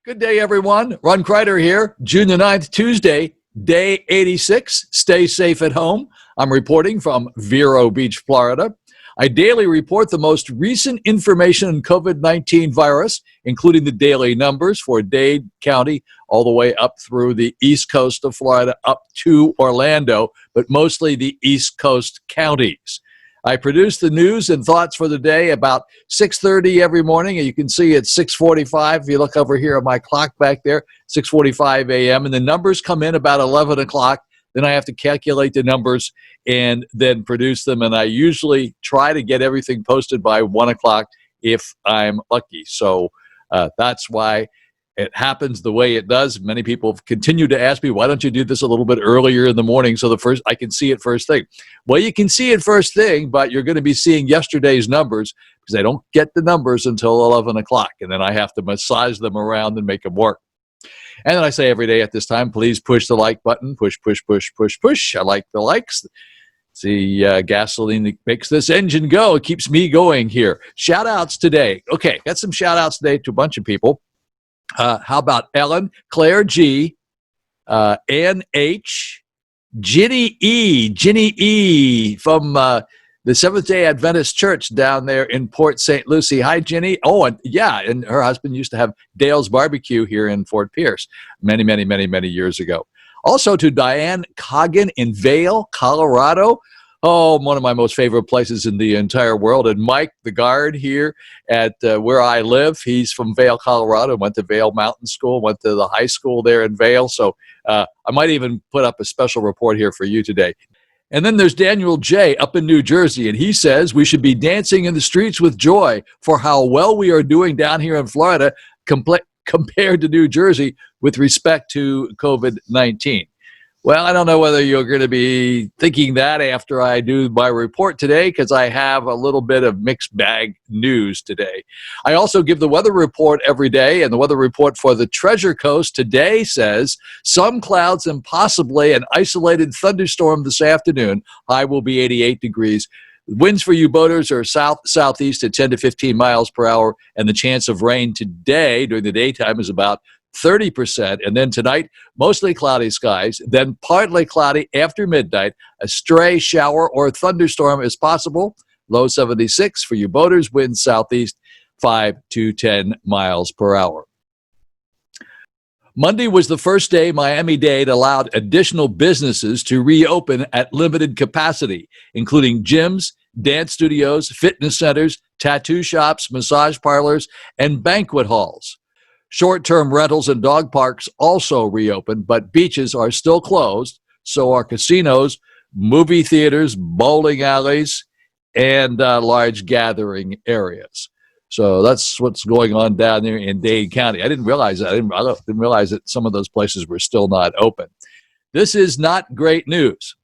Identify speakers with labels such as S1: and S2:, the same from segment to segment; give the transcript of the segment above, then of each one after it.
S1: Good day, everyone. Ron Crider here, June the 9th, Tuesday, day 86. Stay safe at home. I'm reporting from Vero Beach, Florida. I daily report the most recent information on COVID-19 virus, including the daily numbers for Dade County, all the way up through the east coast of Florida, up to Orlando, but mostly the east coast counties. I produce the news and thoughts for the day about 6:30 every morning, and you can see it's 6:45. If you look over here at my clock back there, 6:45 a.m., and the numbers come in about 11 o'clock. Then I have to calculate the numbers and then produce them, and I usually try to get everything posted by 1 o'clock if I'm lucky. So that's why it happens the way it does. Many people have continued to ask me, why don't you do this a little bit earlier in the morning so I can see it first thing? Well, you can see it first thing, but you're going to be seeing yesterday's numbers because I don't get the numbers until 11 o'clock, and then I have to massage them around and make them work. And then I say every day at this time, please push the like button. Push, push, push, push, push. I like the likes. It's the gasoline that makes this engine go. It keeps me going here. Shout-outs today. Okay, got some shout-outs today to a bunch of people. How about Ellen, Claire G, Ann H, Ginny E from the Seventh-day Adventist Church down there in Port St. Lucie. Hi, Ginny. Oh, and yeah, and her husband used to have Dale's Barbecue here in Fort Pierce many, many, many, many years ago. Also to Diane Coggin in Vail, Colorado. Oh, one of my most favorite places in the entire world. And Mike, the guard here at where I live, he's from Vail, Colorado, went to Vail Mountain School, went to the high school there in Vail. So I might even put up a special report here for you today. And then there's Daniel J. up in New Jersey, and he says we should be dancing in the streets with joy for how well we are doing down here in Florida compared to New Jersey with respect to COVID-19. Well, I don't know whether you're going to be thinking that after I do my report today, because I have a little bit of mixed bag news today. I also give the weather report every day, and the weather report for the Treasure Coast today says some clouds and possibly an isolated thunderstorm this afternoon. High will be 88 degrees. Winds for you boaters are southeast at 10 to 15 miles per hour, and the chance of rain today during the daytime is about 30%, and then tonight, mostly cloudy skies, then partly cloudy after midnight. A stray shower or thunderstorm is possible. Low 76 for you boaters, winds southeast 5 to 10 miles per hour. Monday was the first day Miami-Dade allowed additional businesses to reopen at limited capacity, including gyms, dance studios, fitness centers, tattoo shops, massage parlors, and banquet halls. Short-term rentals and dog parks also reopened, but beaches are still closed, so are casinos, movie theaters, bowling alleys, and large gathering areas. So that's what's going on down there in Dade County. I didn't realize that. I didn't realize that some of those places were still not open. This is not great news.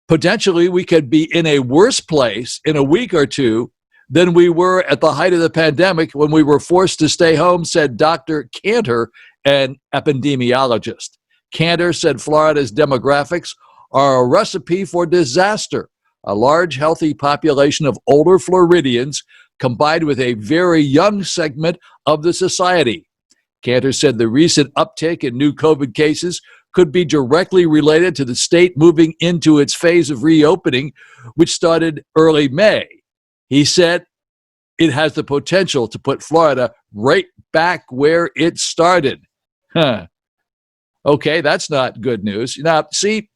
S1: Potentially, we could be in a worse place in a week or two than we were at the height of the pandemic when we were forced to stay home, said Dr. Cantor, an epidemiologist. Cantor said Florida's demographics are a recipe for disaster. A large, healthy population of older Floridians combined with a very young segment of the society. Cantor said the recent uptick in new COVID cases could be directly related to the state moving into its phase of reopening, which started early May. He said it has the potential to put Florida right back where it started. Okay, that's not good news. Now, see,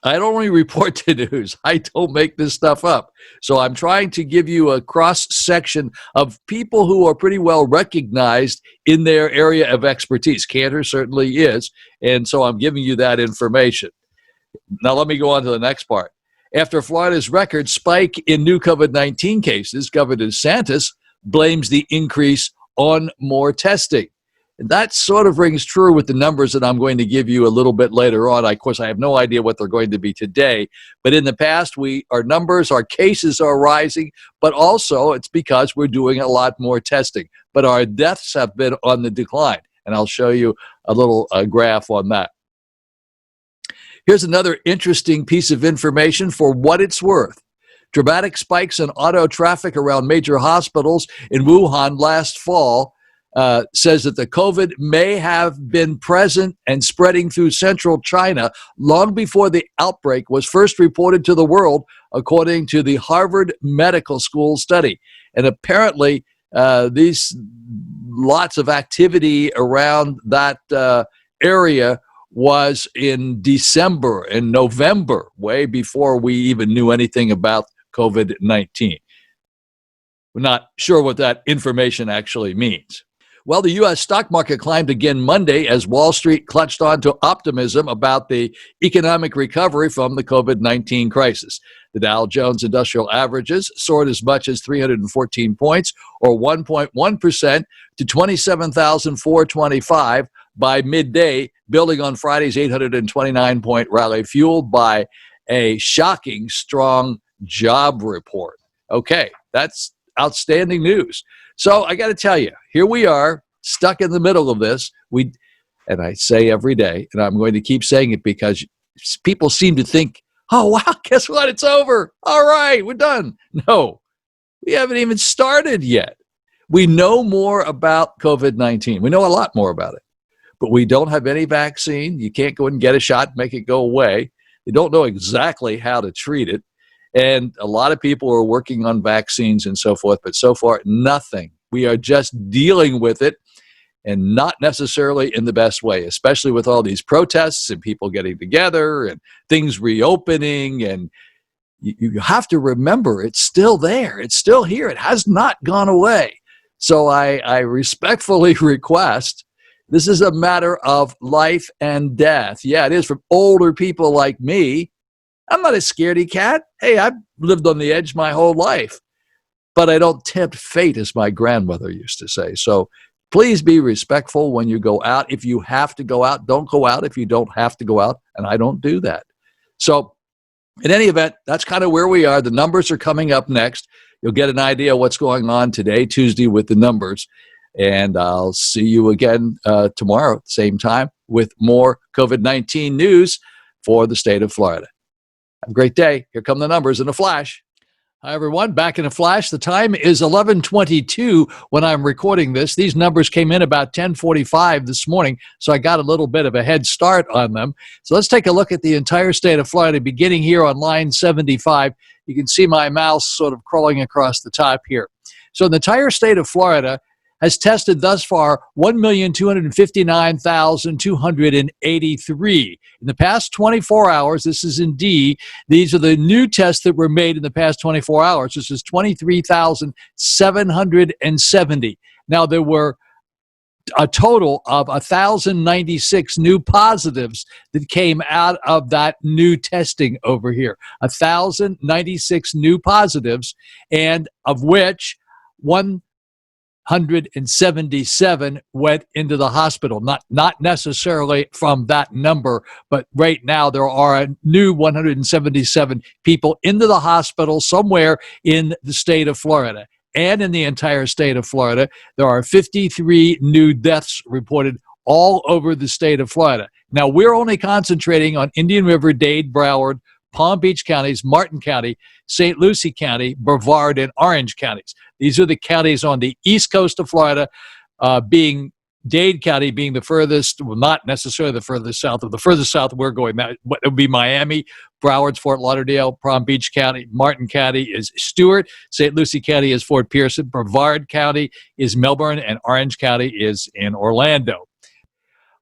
S1: I don't only report the news. I don't make this stuff up. So I'm trying to give you a cross-section of people who are pretty well recognized in their area of expertise. Cantor certainly is, and so I'm giving you that information. Now let me go on to the next part. After Florida's record spike in new COVID-19 cases, Governor DeSantis blames the increase on more testing. And that sort of rings true with the numbers that I'm going to give you a little bit later on. Of course, I have no idea what they're going to be today. But in the past, our cases are rising, but also it's because we're doing a lot more testing. But our deaths have been on the decline. And I'll show you a little graph on that. Here's another interesting piece of information for what it's worth. Dramatic spikes in auto traffic around major hospitals in Wuhan last fall says that the COVID may have been present and spreading through central China long before the outbreak was first reported to the world, according to the Harvard Medical School study. And apparently, these lots of activity around that area was in December and November, way before we even knew anything about COVID-19. We're not sure what that information actually means. Well, the U.S. stock market climbed again Monday as Wall Street clutched on to optimism about the economic recovery from the COVID-19 crisis. The Dow Jones Industrial Averages soared as much as 314 points, or 1.1%, to 27,425 by midday, building on Friday's 829-point rally, fueled by a shocking strong job report. Okay, that's outstanding news. So I got to tell you, here we are, stuck in the middle of this. And I say every day, and I'm going to keep saying it because people seem to think, oh, wow, guess what? It's over. All right, we're done. No, we haven't even started yet. We know more about COVID-19. We know a lot more about it, but we don't have any vaccine. You can't go and get a shot and make it go away. You don't know exactly how to treat it. And a lot of people are working on vaccines and so forth, but so far, nothing. We are just dealing with it, and not necessarily in the best way, especially with all these protests and people getting together and things reopening. And you have to remember, it's still there. It's still here. It has not gone away. So I respectfully request, this is a matter of life and death. Yeah, it is for older people like me. I'm not a scaredy cat. Hey, I've lived on the edge my whole life, but I don't tempt fate, as my grandmother used to say. So please be respectful when you go out. If you have to go out, don't go out if you don't have to go out, and I don't do that. So in any event, that's kind of where we are. The numbers are coming up next. You'll get an idea of what's going on today, Tuesday, with the numbers, and I'll see you again tomorrow at the same time with more COVID-19 news for the state of Florida. Have a great day. Here come the numbers in a flash. Hi, everyone. Back in a flash. The time is 11:22 when I'm recording this. These numbers came in about 10:45 this morning, so I got a little bit of a head start on them. So let's take a look at the entire state of Florida, beginning here on line 75. You can see my mouse sort of crawling across the top here. So the entire state of Florida has tested thus far 1,259,283. In the past 24 hours, this is in D, these are the new tests that were made in the past 24 hours. This is 23,770. Now, there were a total of 1,096 new positives that came out of that new testing over here. 1,096 new positives, and of which 177 went into the hospital. Not necessarily from that number, but right now there are a new 177 people into the hospital somewhere in the state of Florida. And in the entire state of Florida, there are 53 new deaths reported all over the state of Florida. Now, we're only concentrating on Indian River, Dade, Broward, Palm Beach counties, Martin County, St. Lucie County, Brevard, and Orange counties. These are the counties on the east coast of Florida, being Dade County being the furthest, well, not necessarily the furthest south, but the furthest south we're going. That would be Miami, Broward's Fort Lauderdale, Palm Beach County, Martin County is Stewart, St. Lucie County is Fort Pearson, Brevard County is Melbourne, and Orange County is in Orlando.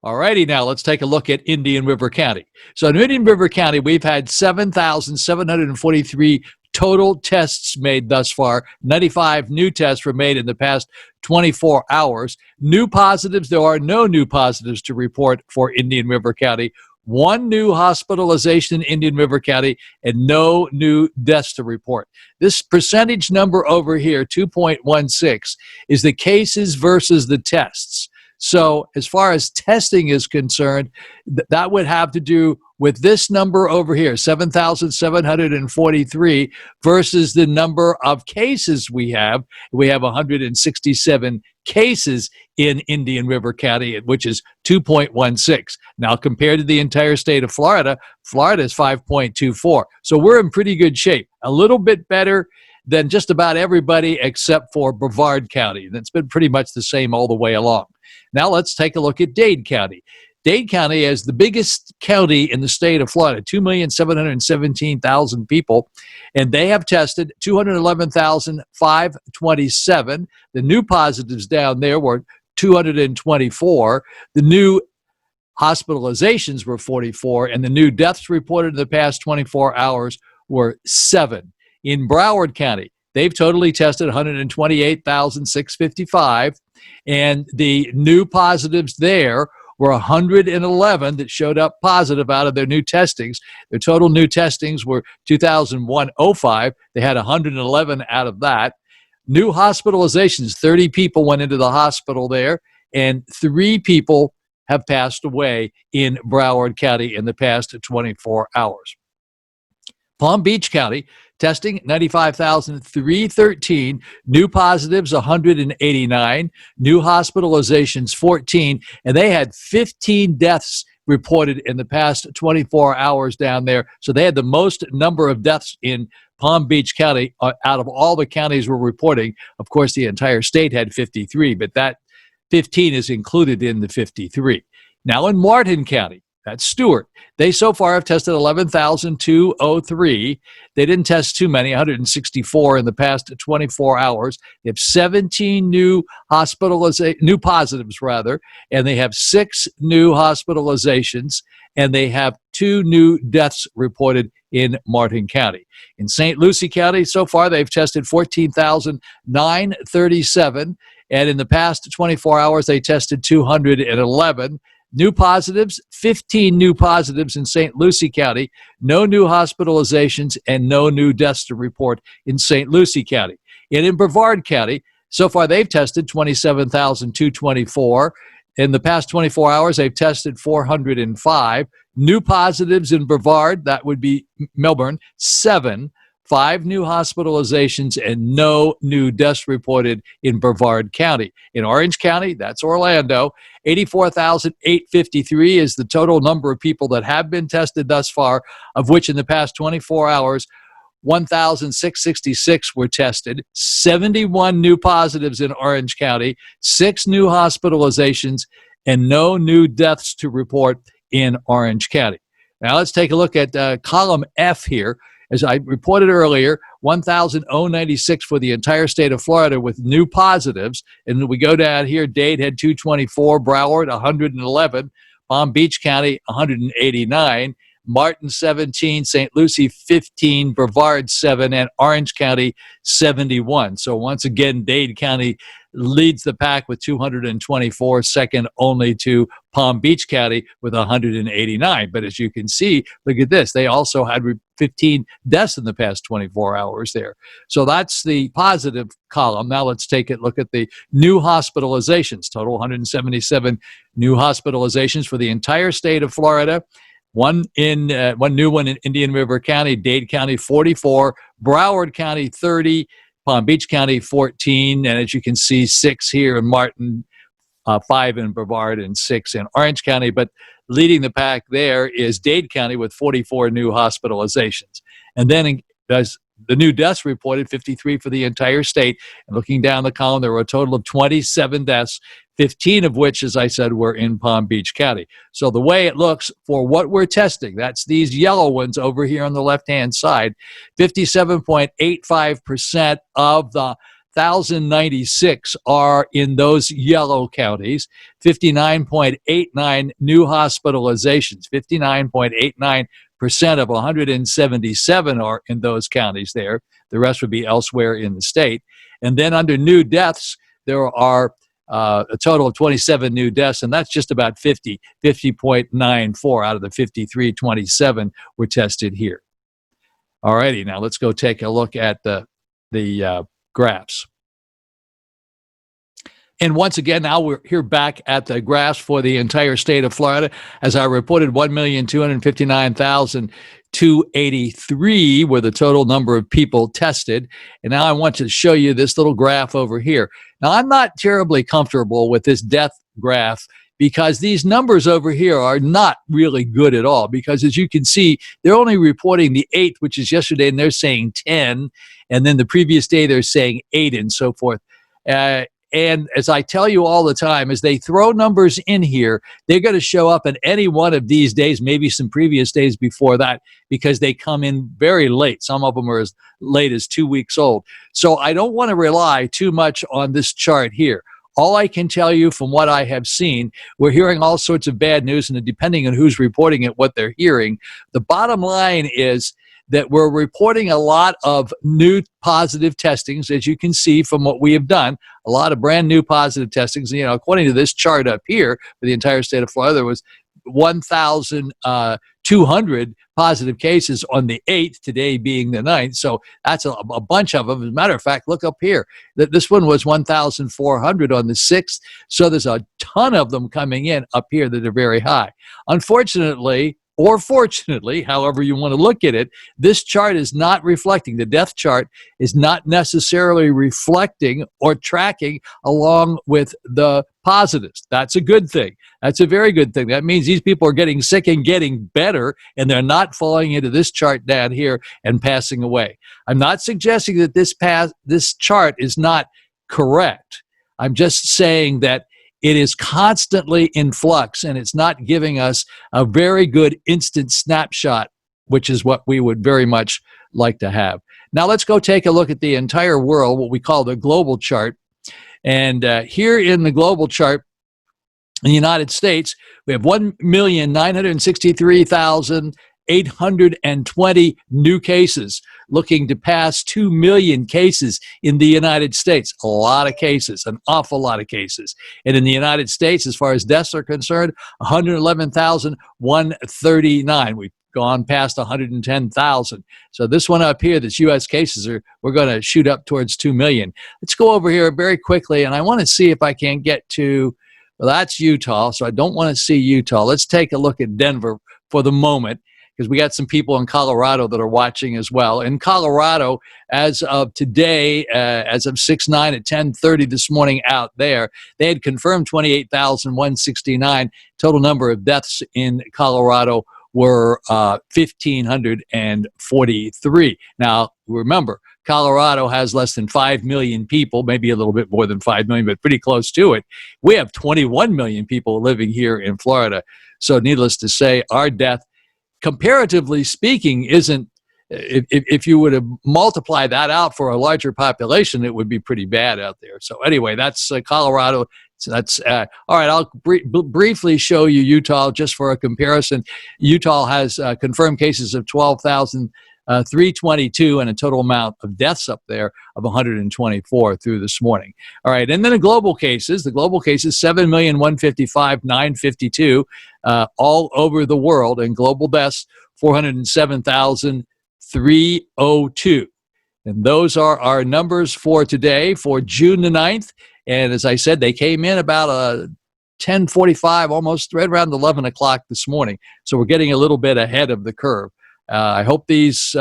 S1: All righty, now let's take a look at Indian River County. So in Indian River County, we've had 7,743 total tests made thus far. 95 new tests were made in the past 24 hours. New positives, there are no new positives to report for Indian River County. One new hospitalization in Indian River County and no new deaths to report. This percentage number over here, 2.16, is the cases versus the tests. So as far as testing is concerned, that would have to do with this number over here, 7,743, versus the number of cases we have. We have 167 cases in Indian River County, which is 2.16. Now, compared to the entire state of Florida, Florida is 5.24. So we're in pretty good shape. A little bit better than just about everybody except for Brevard County. That's been pretty much the same all the way along. Now let's take a look at Dade County. Dade County is the biggest county in the state of Florida, 2,717,000 people, and they have tested 211,527. The new positives down there were 224. The new hospitalizations were 44, and the new deaths reported in the past 24 hours were 7. In Broward County, they've totally tested 128,655, and the new positives there were 111 that showed up positive out of their new testings. Their total new testings were 2,105. They had 111 out of that. New hospitalizations, 30 people went into the hospital there, and 3 people have passed away in Broward County in the past 24 hours. Palm Beach County, testing 95,313, new positives 189, new hospitalizations 14, and they had 15 deaths reported in the past 24 hours down there. So they had the most number of deaths in Palm Beach County out of all the counties we're reporting. Of course, the entire state had 53, but that 15 is included in the 53. Now in Martin County, that's Stewart. They so far have tested 11,203. They didn't test too many, 164 in the past 24 hours. They have 17 new positives, and they have 6 new hospitalizations, and they have 2 new deaths reported in Martin County. In St. Lucie County, so far they've tested 14,937, and in the past 24 hours they tested 211. New positives, 15 new positives in St. Lucie County, no new hospitalizations, and no new deaths to report in St. Lucie County. And in Brevard County, so far they've tested 27,224. In the past 24 hours, they've tested 405. New positives in Brevard, that would be Melbourne, 7. 5 new hospitalizations and no new deaths reported in Brevard County. In Orange County, that's Orlando, 84,853 is the total number of people that have been tested thus far, of which in the past 24 hours, 1,666 were tested, 71 new positives in Orange County, 6 new hospitalizations, and no new deaths to report in Orange County. Now let's take a look at column F here. As I reported earlier, 1,096 for the entire state of Florida with new positives. And we go down here, Dade had 224, Broward 111, Palm Beach County 189, Martin 17, St. Lucie 15, Brevard 7, and Orange County 71. So once again, Dade County leads the pack with 224, second only to Palm Beach County with 189. But as you can see, look at this. They also had 15 deaths in the past 24 hours there. So that's the positive column. Now let's take a look at the new hospitalizations. Total 177 new hospitalizations for the entire state of Florida. One new one in Indian River County, Dade County 44, Broward County 30, Palm Beach County 14, and as you can see, 6 here in Martin, 5 in Brevard, and 6 in Orange County. But leading the pack there is Dade County with 44 new hospitalizations. And then as the new deaths reported, 53 for the entire state. And looking down the column, there were a total of 27 deaths, 15 of which, as I said, were in Palm Beach County. So the way it looks for what we're testing, that's these yellow ones over here on the left-hand side, 57.85% of the 1,096 are in those yellow counties, 59.89 new hospitalizations, 59.89% of 177 are in those counties there. The rest would be elsewhere in the state. And then under new deaths, there are a total of 27 new deaths, and that's just about 50.94 out of the 53.27 were tested here. All righty, now let's go take a look at the graphs. And once again, now we're here back at the graphs for the entire state of Florida. As I reported, 1,259,283 were the total number of people tested. And now I want to show you this little graph over here. Now, I'm not terribly comfortable with this death graph because these numbers over here are not really good at all. Because as you can see, they're only reporting the 8th, which is yesterday, and they're saying 10. And then the previous day, they're saying 8 and so forth. And as I tell you all the time, as they throw numbers in here, they're going to show up in any one of these days, maybe some previous days before that, because they come in very late. Some of them are as late as 2 weeks old. So I don't want to rely too much on this chart here. All I can tell you from what I have seen, we're hearing all sorts of bad news, and depending on who's reporting it, what they're hearing, the bottom line is that we're reporting a lot of new positive testings, as you can see from what we have done, a lot of brand new positive testings. You know, according to this chart up here for the entire state of Florida, there was 1,200 positive cases on the 8th, today being the 9th. So that's a bunch of them. As a matter of fact, look up here. This one was 1,400 on the 6th. So there's a ton of them coming in up here that are very high. Unfortunately, or fortunately, however you want to look at it, this chart is not reflecting, the death chart is not necessarily reflecting or tracking along with the positives. That's a good thing. That's a very good thing. That means these people are getting sick and getting better, and they're not falling into this chart down here and passing away. I'm not suggesting that this chart is not correct. I'm just saying that it is constantly in flux, and it's not giving us a very good instant snapshot, which is what we would very much like to have. Now let's go take a look at the entire world, what we call the global chart. And here in the global chart, in the United States, we have 1,963,820 new cases, looking to pass 2 million cases in the United States. A lot of cases, an awful lot of cases. And in the United States, as far as deaths are concerned, 111,139. We've gone past 110,000. So this one up here, this U.S. cases, we're going to shoot up towards 2 million. Let's go over here very quickly, and I want to see if I can get to, well, that's Utah, so I don't want to see Utah. Let's take a look at Denver for the moment, because we got some people in Colorado that are watching as well. In Colorado, as of today, as of 6/9 at 10:30 this morning out there, they had confirmed 28,169. Total number of deaths in Colorado were 1,543. Now, remember, Colorado has less than 5 million people, maybe a little bit more than 5 million, but pretty close to it. We have 21 million people living here in Florida. So needless to say, our death, comparatively speaking, isn't, if you were to multiply that out for a larger population, it would be pretty bad out there. So anyway, that's Colorado. So that's all right. I'll briefly show you Utah just for a comparison. Utah has confirmed cases of 12,322 and a total amount of deaths up there of 124 through this morning. All right, and then the global cases, 7,155,952 all over the world, and global deaths 407,302. And those are our numbers for today, for June the 9th. And as I said, they came in about 10:45, almost right around 11 o'clock this morning. So we're getting a little bit ahead of the curve. I hope these,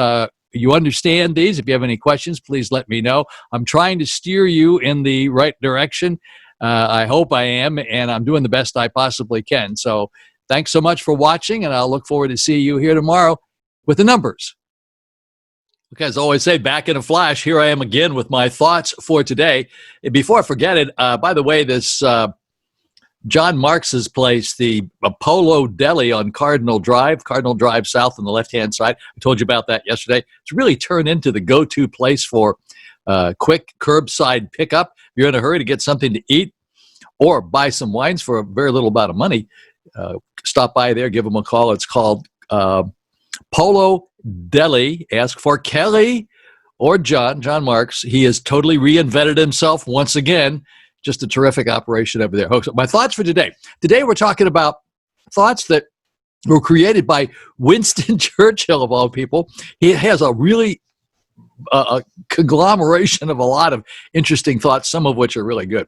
S1: you understand these. If you have any questions, please let me know. I'm trying to steer you in the right direction. I hope I am, and I'm doing the best I possibly can. So thanks so much for watching, and I'll look forward to seeing you here tomorrow with the numbers. Okay, as I always say, back in a flash, here I am again with my thoughts for today. And before I forget it, by the way, this John Marks's place, the Apollo Deli on Cardinal Drive South on the left-hand side. I told you about that yesterday. It's really turned into the go-to place for quick curbside pickup. If you're in a hurry to get something to eat or buy some wines for a very little amount of money, stop by there, give them a call. It's called Polo Deli. Ask for Kelly or John Marks. He has totally reinvented himself once again. Just a terrific operation over there. My thoughts for today. Today we're talking about thoughts that were created by Winston Churchill, of all people. He has a really a conglomeration of a lot of interesting thoughts, some of which are really good.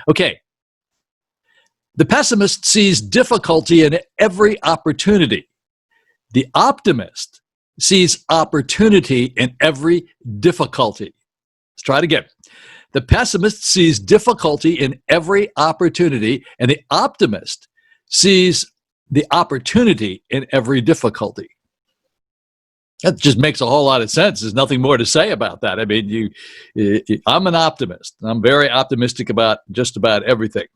S1: Okay. The pessimist sees difficulty in every opportunity. The optimist sees opportunity in every difficulty. Let's try it again. The pessimist sees difficulty in every opportunity, and the optimist sees the opportunity in every difficulty. That just makes a whole lot of sense. There's nothing more to say about that. I mean, I'm an optimist. I'm very optimistic about just about everything.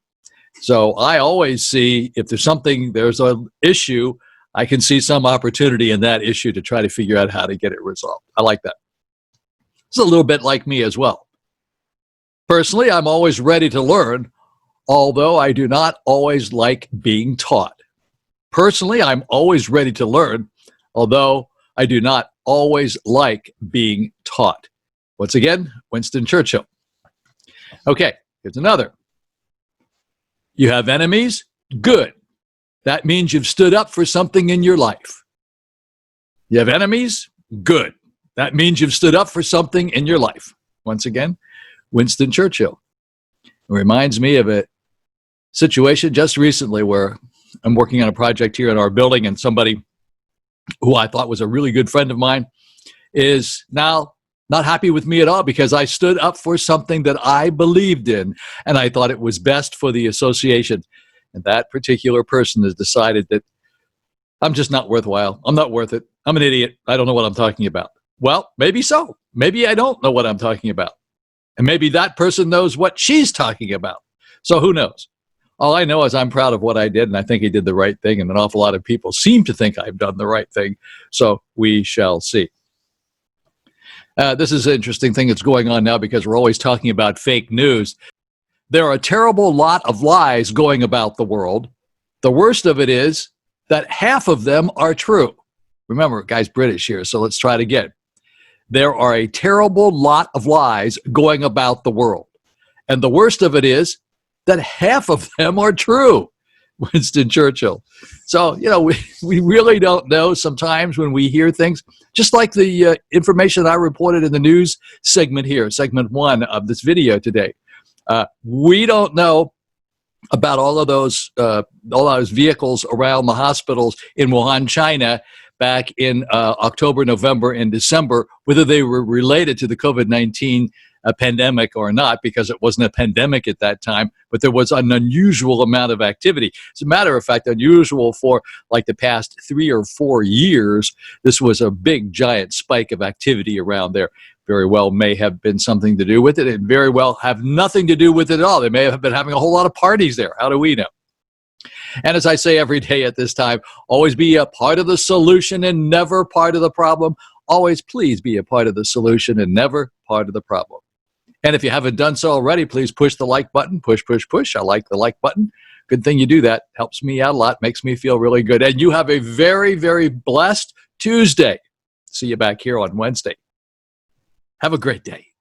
S1: So I always see if there's an issue, I can see some opportunity in that issue to try to figure out how to get it resolved. I like that. It's a little bit like me as well. Personally, I'm always ready to learn, although I do not always like being taught. Personally, I'm always ready to learn, although I do not always like being taught. Once again, Winston Churchill. Okay, here's another. You have enemies? Good. That means you've stood up for something in your life. You have enemies? Good. That means you've stood up for something in your life. Once again, Winston Churchill. It reminds me of a situation just recently where I'm working on a project here in our building, and somebody who I thought was a really good friend of mine is now not happy with me at all because I stood up for something that I believed in and I thought it was best for the association. And that particular person has decided that I'm just not worthwhile. I'm not worth it. I'm an idiot. I don't know what I'm talking about. Well, maybe so. Maybe I don't know what I'm talking about. And maybe that person knows what she's talking about. So who knows? All I know is I'm proud of what I did, and I think I did the right thing, and an awful lot of people seem to think I've done the right thing. So we shall see. This is an interesting thing that's going on now because we're always talking about fake news. There are a terrible lot of lies going about the world. The worst of it is that half of them are true. Remember, guy's British here, so let's try it again. There are a terrible lot of lies going about the world. And the worst of it is that half of them are true. Winston Churchill. So, we really don't know sometimes when we hear things, just like the information I reported in the news segment here, segment 1 of this video today. We don't know about all of those vehicles around the hospitals in Wuhan, China, back in October, November, and December, whether they were related to the COVID-19 pandemic or not, because it wasn't a pandemic at that time, but there was an unusual amount of activity. As a matter of fact, unusual for like the past 3 or 4 years. This was a big, giant spike of activity around there. Very well may have been something to do with it, and very well have nothing to do with it at all. They may have been having a whole lot of parties there. How do we know? And as I say every day at this time, always be a part of the solution and never part of the problem. Always please be a part of the solution and never part of the problem. And if you haven't done so already, please push the like button. Push, push, push. I like the like button. Good thing you do that. Helps me out a lot. Makes me feel really good. And you have a very, very blessed Tuesday. See you back here on Wednesday. Have a great day.